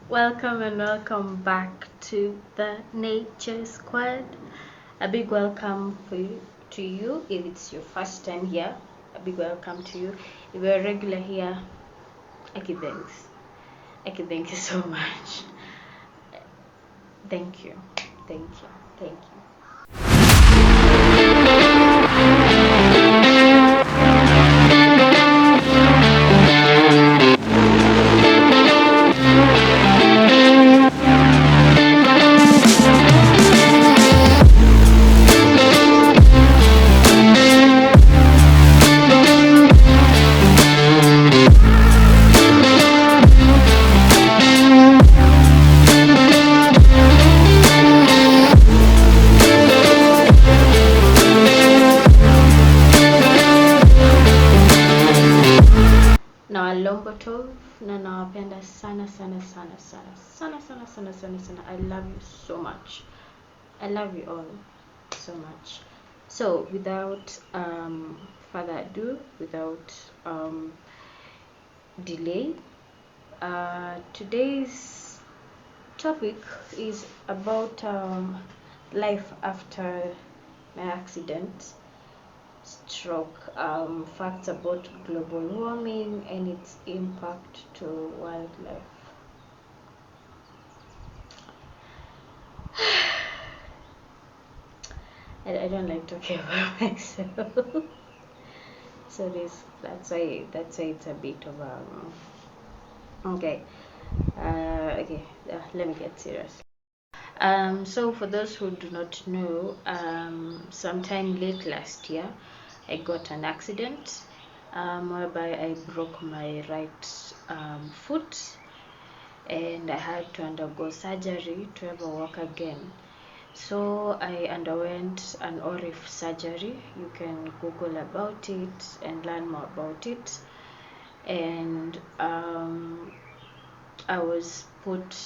Welcome and welcome back to the Nature Squad. A big welcome to you if it's your first time here. A big welcome to you. If you're a regular here, Aki thanks. Aki, thank you so much. Thank you. Thank you. Thank you. Na Longotov na nawapenda sana sana sana sana sana sana sana sana sana. I love you so much. I love you all so much. So without further ado, without delay, today's topic is about life after my accident, stroke, facts about global warming and its impact to wildlife. I don't like talking about myself. So that's why it's a bit of okay. Let me get serious. So for those who do not know, sometime late last year, I got an accident whereby I broke my right foot, and I had to undergo surgery to ever walk again. So I underwent an ORIF surgery. You can Google about it and learn more about it. And I was put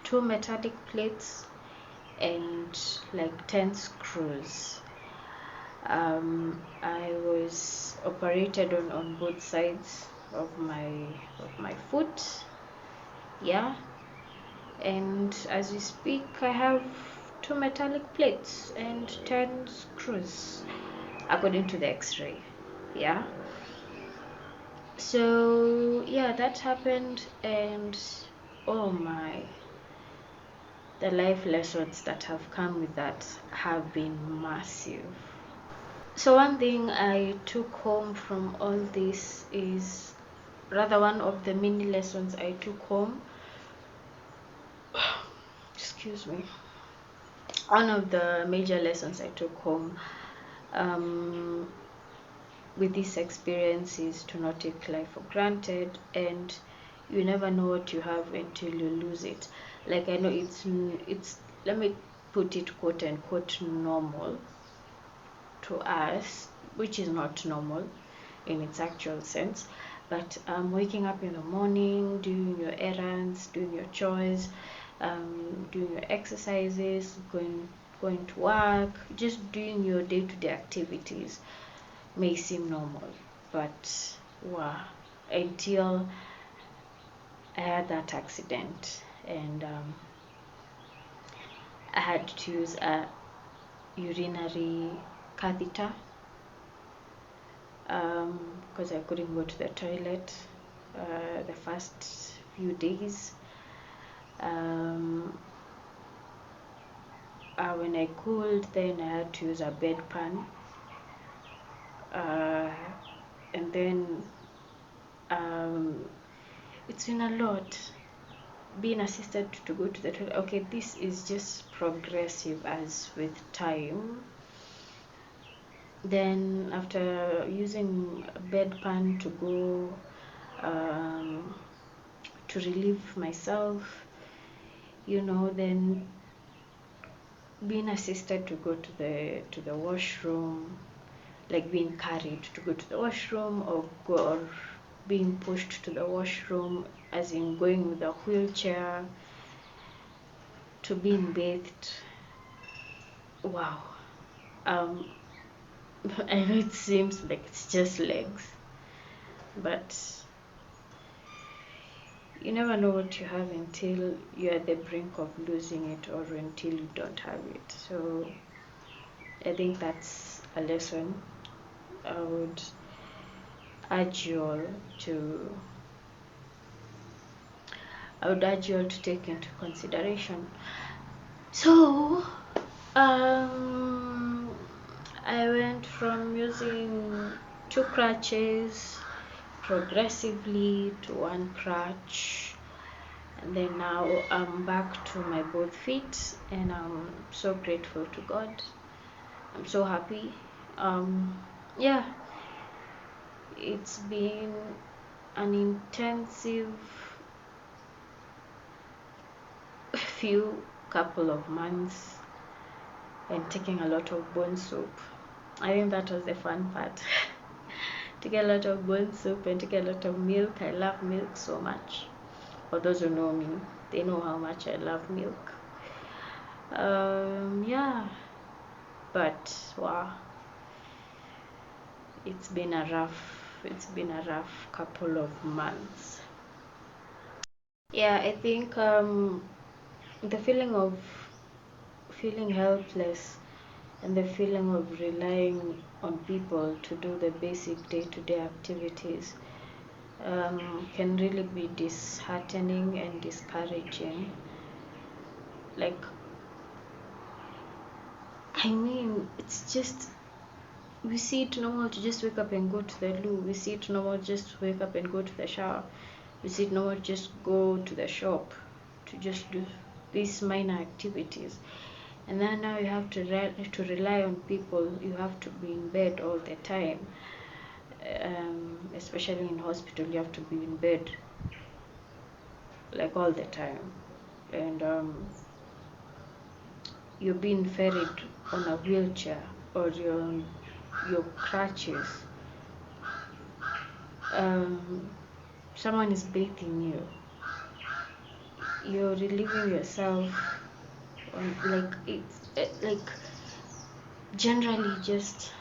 2 metallic plates and like 10 screws. I was operated on both sides of my foot. Yeah. And as we speak, I have 2 metallic plates and 10 screws according to the x-ray. Yeah. So yeah, that happened, and oh my, the life lessons that have come with that have been massive. So one thing I took home from all this is, rather one of the many lessons I took home, excuse me, one of the major lessons I took home with this experience is to not take life for granted, and you never know what you have until you lose it. Like, I know it's let me put it quote unquote normal to us, which is not normal in its actual sense, but waking up in the morning, doing your errands, doing your chores, doing your exercises, going to work, just doing your day-to-day activities may seem normal, but wow, until I had that accident, and I had to use a urinary catheter because I couldn't go to the toilet the first few days. When I could, then I had to use a bedpan, and then it's been a lot being assisted to go to the toilet. Okay, this is just progressive as with time. Then after using a bedpan to go to relieve myself, then being assisted to go to the washroom, like being carried to go to the washroom, or being pushed to the washroom, as in going with a wheelchair, to being bathed. Wow. I know it seems like it's just legs, but You never know what you have until you're at the brink of losing it, or until you don't have it. So I think that's a lesson I would urge you all to take into consideration. So I went from using 2 crutches progressively to 1 crutch, and then now I'm back to my both feet, and I'm so grateful to God. I'm so happy. Yeah, it's been an intensive few couple of months and taking a lot of bone soup. I think that was the fun part. Taking a lot of bone soup and taking a lot of milk. I love milk so much. For those who know me, they know how much I love milk. Yeah, but wow, it's been a rough couple of months. Yeah, I think the feeling of feeling helpless and the feeling of relying on people to do the basic day-to-day activities can really be disheartening and discouraging. Like, I mean, it's just, we see it normal to just wake up and go to the loo. We see it normal just to wake up and go to the shower. We see it normal just go to the shop to just do these minor activities. And then now you have to rely on people. You have to be in bed all the time. Especially in hospital, you have to be in bed like all the time, and you're being ferried on a wheelchair, or your crutches. Someone is bathing you. You're relieving yourself on, like, it's like generally just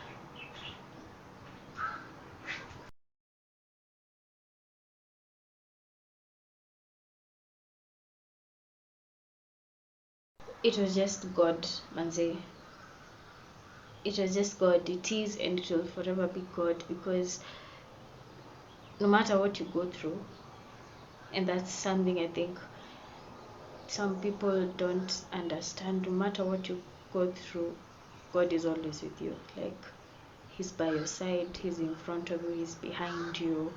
it was just God, manze. It was just God. It is, and it will forever be God, because no matter what you go through, and that's something I think some people don't understand. No matter what you go through, God is always with you. Like, He's by your side, He's in front of you, He's behind you.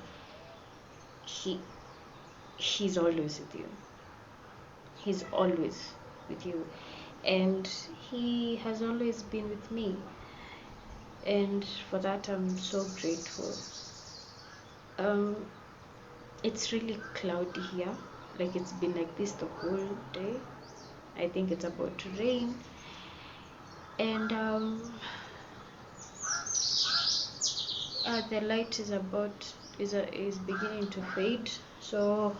He's always with you. He's always with you. And He has always been with me. And for that, I'm so grateful. It's really cloudy here. Like, it's been like this the whole day. I think it's about to rain. And the light is beginning to fade, so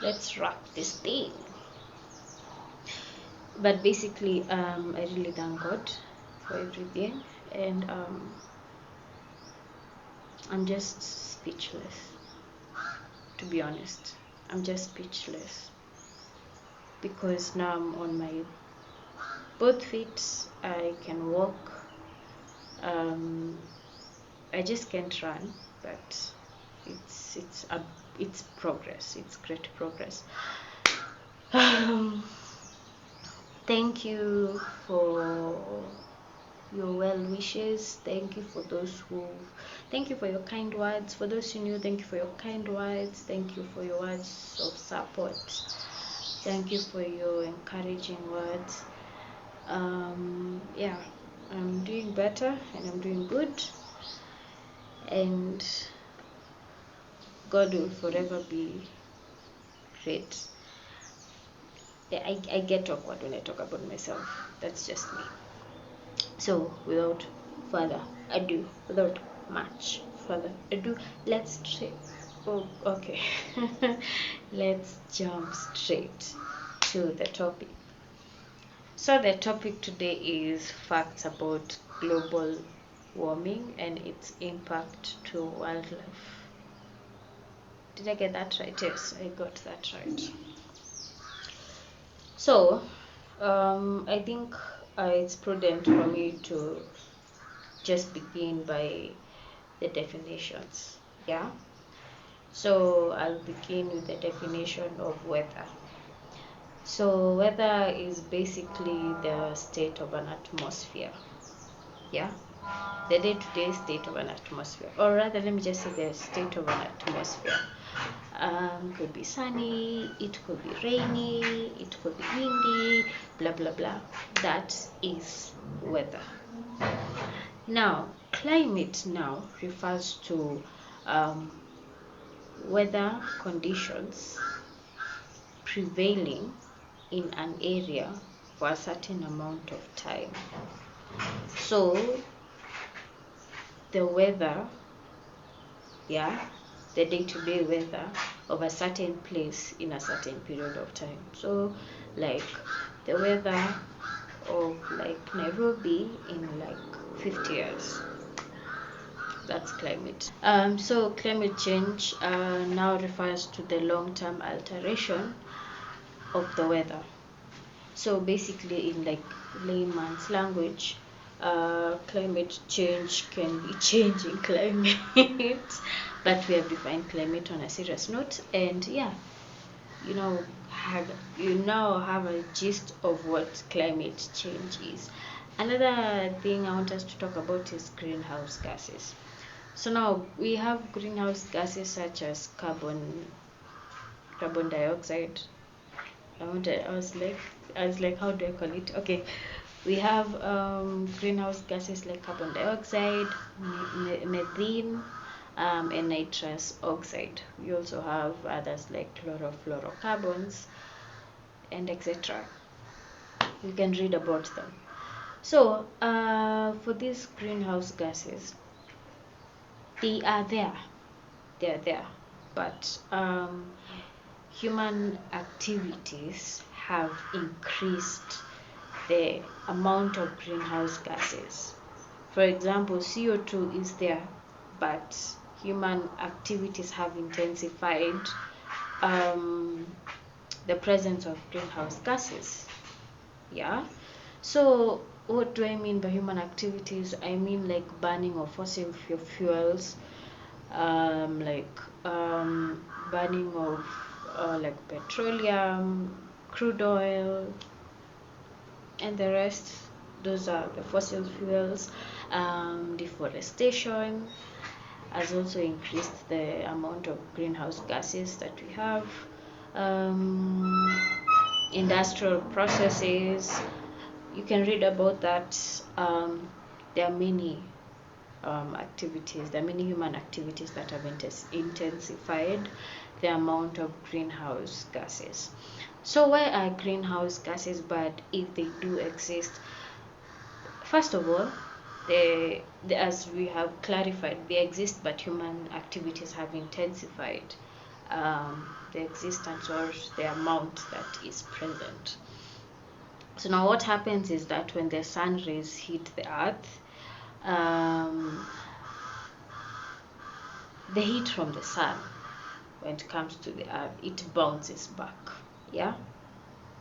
let's rock this thing. But basically, I really thank God for everything, and I'm just speechless, to be honest. I'm just speechless, because now I'm on my both feet. I can walk. I just can't run, but it's progress. It's great progress. Thank you for your well wishes. Thank you for thank you for your kind words. For those who knew, thank you for your kind words. Thank you for your words of support. Thank you for your encouraging words. Yeah, I'm doing better and I'm doing good, and God will forever be great. I get awkward when I talk about myself. That's just me. So without further ado, without much further ado, let's straight. Oh, okay. Let's jump straight to the topic. So the topic today is facts about global warming and its impact to wildlife. Did I get that right? Yes, I got that right. So I think it's prudent for me to just begin by the definitions. Yeah, so I'll begin with the definition of weather. So weather is basically the state of an atmosphere. Yeah, the day-to-day state of an atmosphere, or rather let me just say the state of an atmosphere. Could be sunny, it could be rainy, it could be windy, blah blah blah. That is weather. Now climate now refers to weather conditions prevailing in an area for a certain amount of time. So the weather, yeah, the day-to-day weather of a certain place in a certain period of time. So like the weather of like Nairobi in like 50 years. That's climate. So climate change now refers to the long-term alteration of the weather. So basically, in like layman's language, climate change can be changing climate, but we have defined climate on a serious note. And yeah, you know, you now have a gist of what climate change is. Another thing I want us to talk about is greenhouse gases. So now we have greenhouse gases such as carbon dioxide. I was like, how do I call it? Okay, we have greenhouse gases like carbon dioxide, methane, and nitrous oxide. We also have others like chlorofluorocarbons and etc. You can read about them. So for these greenhouse gases, they are there, but human activities have increased the amount of greenhouse gases. For example, CO2 is there, but human activities have intensified the presence of greenhouse gases. Yeah. So what do I mean by human activities? I mean like burning of fossil fuels, burning of like petroleum, crude oil, and the rest. Those are the fossil fuels. Deforestation has also increased the amount of greenhouse gases that we have. Industrial processes, you can read about that. There are many activities, there are many human activities that have intensified the amount of greenhouse gases. So why are greenhouse gases bad if they do exist? First of all, as we have clarified, they exist, but human activities have intensified the existence or the amount that is present. So now what happens is that when the sun rays hit the earth, the heat from the sun, when it comes to the earth, it bounces back. Yeah,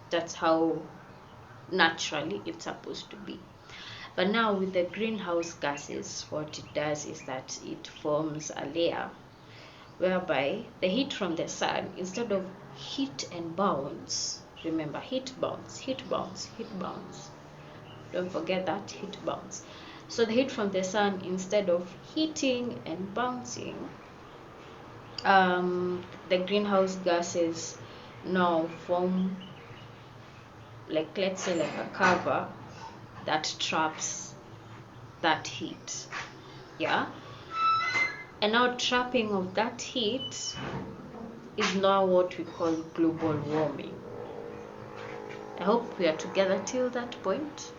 that's how naturally it's supposed to be. But now with the greenhouse gases, what it does is that it forms a layer whereby the heat from the sun, instead of hit and bounce, remember, hit bounce, don't forget that, hit bounce. So the heat from the sun, instead of hitting and bouncing, the greenhouse gases now form, like, let's say like a cover that traps that heat. Yeah, and now trapping of that heat is now what we call global warming. I hope we are together till that point.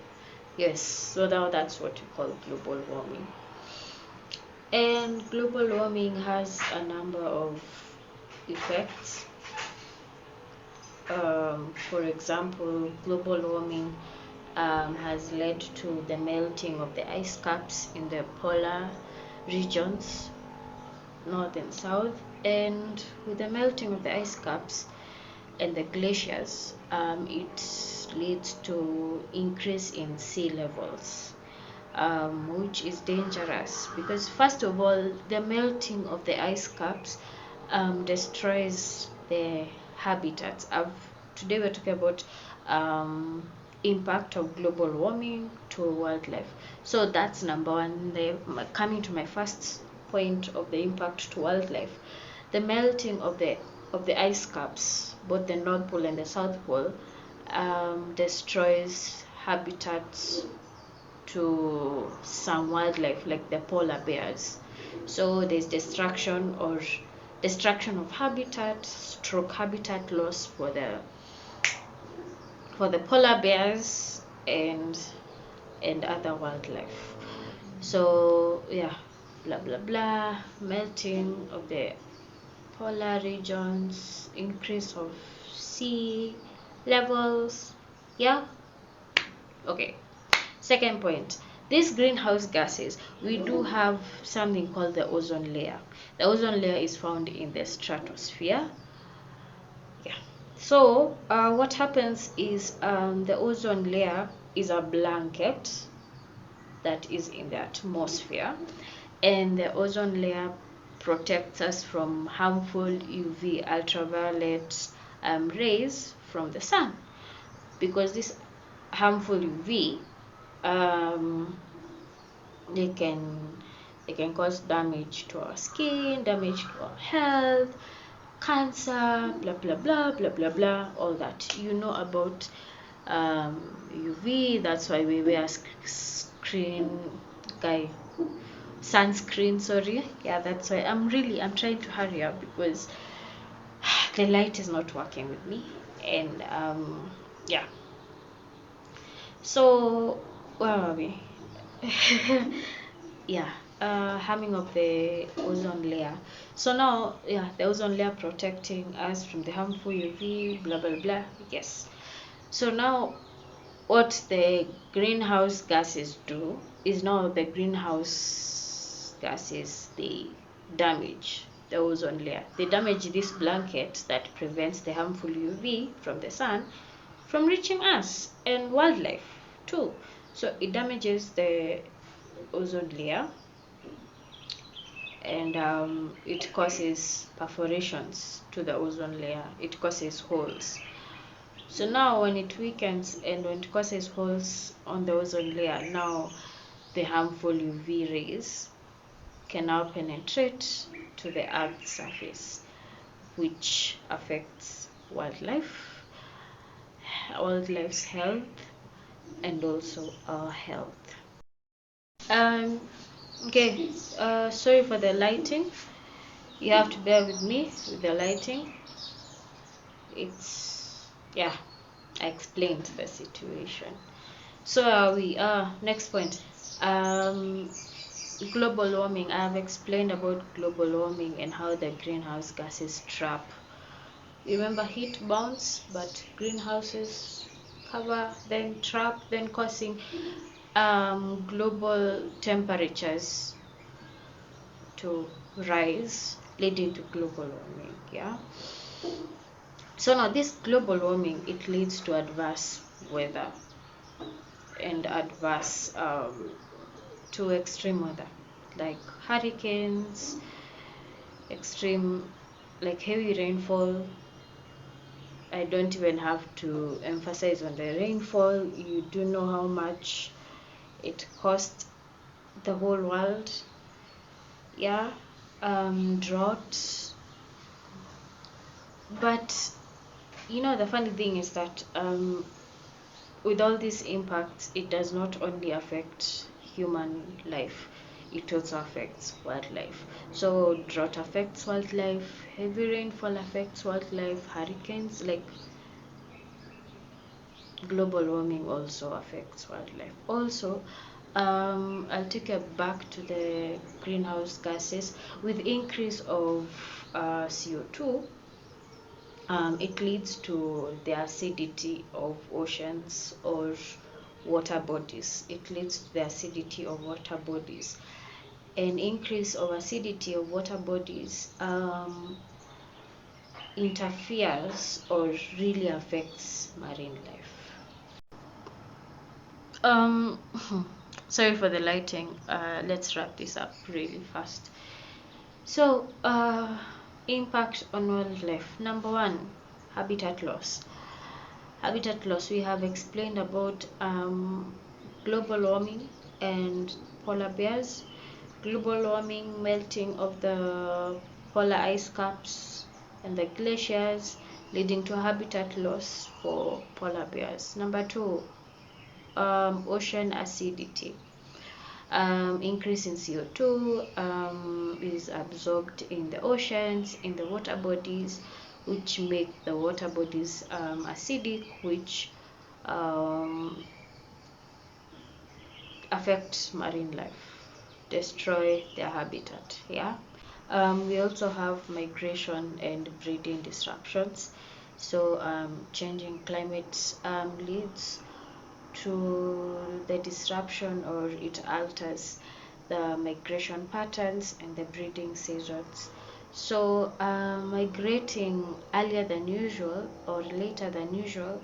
Yes, so now that's what we call global warming. And global warming has a number of effects. For example, global warming has led to the melting of the ice caps in the polar regions. north and south. And with the melting of the ice caps and the glaciers, it leads to increase in sea levels, which is dangerous because, first of all, the melting of the ice caps destroys the habitats. Today we're talking about impact of global warming to wildlife. So that's number one. Coming to my first point of the impact to wildlife, the melting of the ice caps, both the North Pole and the South Pole, destroys habitats to some wildlife like the polar bears. So there's destruction of habitat, stroke habitat loss for the polar bears and other wildlife. So yeah, blah blah blah, melting of the polar regions, increase of sea levels. Yeah, okay. Second point, these greenhouse gases, we do have something called the ozone layer. The ozone layer is found in the stratosphere. Yeah. So what happens is the ozone layer is a blanket that is in the atmosphere, and the ozone layer protects us from harmful UV ultraviolet rays from the sun, because this harmful UV they can cause damage to our skin, damage to our health, cancer, blah blah blah blah blah blah, all that you know about UV. That's why we wear sunscreen, sorry. Yeah, that's why I'm trying to hurry up because the light is not working with me. And yeah, so where are we? Yeah, harming of the ozone layer. So now, yeah, the ozone layer protecting us from the harmful UV, blah blah blah. Yes. So now, what the greenhouse gases do is, now the greenhouse gases, they damage the ozone layer. They damage this blanket that prevents the harmful UV from the sun from reaching us and wildlife too. So it damages the ozone layer, and it causes perforations to the ozone layer. It causes holes. So now when it weakens and when it causes holes on the ozone layer, now the harmful UV rays can now penetrate to the Earth's surface, which affects wildlife's health, and also our health. Okay, sorry for the lighting. You have to bear with me with the lighting. It's, yeah, I explained the situation. So we next point, global warming. I have explained about global warming and how the greenhouse gases trap. Remember, heat bounce, but greenhouses cover, then trap, then causing global temperatures to rise, leading to global warming. Yeah. So now this global warming, it leads to adverse weather and adverse to extreme weather, like hurricanes, extreme, like heavy rainfall. I don't even have to emphasize on the rainfall. You do know how much it costs the whole world. Yeah. Drought. But you know, the funny thing is that with all these impacts, it does not only affect human life, it also affects wildlife. So drought affects wildlife, heavy rainfall affects wildlife, hurricanes, like global warming also affects wildlife. Also, I'll take it back to the greenhouse gases. With increase of CO2, it leads to the acidity of oceans or water bodies. It leads to the acidity of water bodies. an increase of acidity of water bodies interferes or really affects marine life. Sorry for the lighting. Let's wrap this up really fast. So, impact on wildlife. Number one, habitat loss. Habitat loss, we have explained about global warming and polar bears. Global warming, melting of the polar ice caps and the glaciers, leading to habitat loss for polar bears. Number two, ocean acidity. Increase in CO2 is absorbed in the oceans, in the water bodies, which make the water bodies acidic, which affect marine life, destroy their habitat. Yeah. We also have migration and breeding disruptions. So changing climate leads to the disruption, or it alters the migration patterns and the breeding seasons. So migrating earlier than usual or later than usual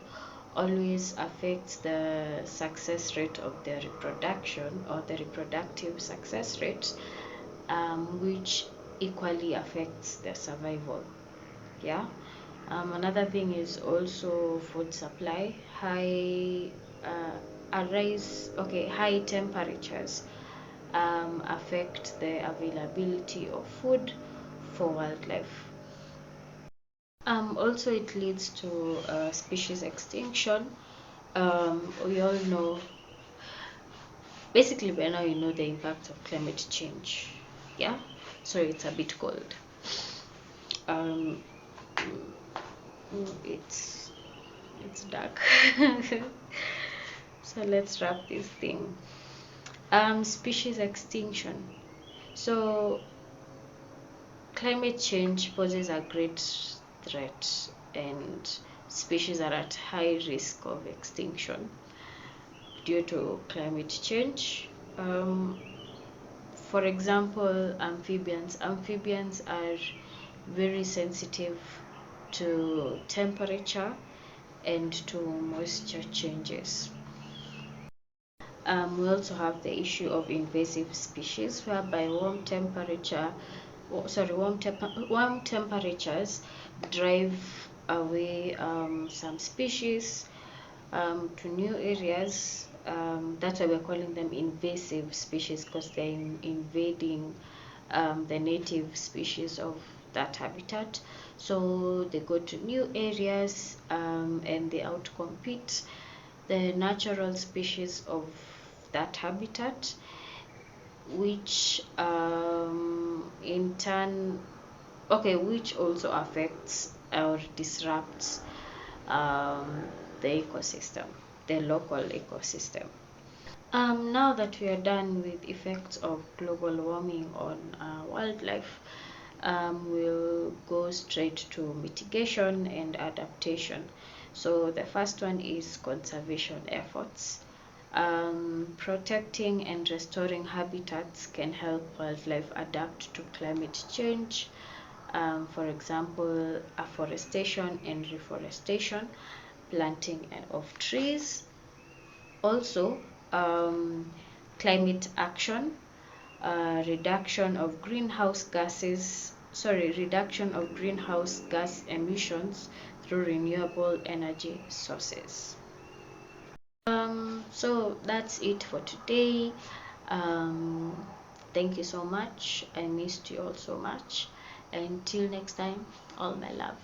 always affects the success rate of the reproduction, or the reproductive success rate, which equally affects their survival. Yeah. Another thing is also food supply. High temperatures affect the availability of food for wildlife. Also, it leads to species extinction. We all know, basically by now you know the impact of climate change. Yeah, sorry, it's a bit cold. It's dark. So let's wrap this thing. Species extinction. So climate change poses a great threat, and species are at high risk of extinction due to climate change. For example, amphibians. Amphibians are very sensitive to temperature and to moisture changes. We also have the issue of invasive species, whereby warm temperatures drive away some species to new areas. That's why we're calling them invasive species, because they're invading the native species of that habitat. So they go to new areas and they outcompete the natural species of that habitat, which in turn, which also affects or disrupts the ecosystem, the local ecosystem. Now that we are done with effects of global warming on wildlife, we'll go straight to mitigation and adaptation. So the first one is conservation efforts. Protecting and restoring habitats can help wildlife adapt to climate change. For example, afforestation and reforestation, planting of trees. Also, climate action, reduction of greenhouse gas emissions through renewable energy sources. So that's it for today. Thank you so much. I missed you all so much. Until next time, all my love.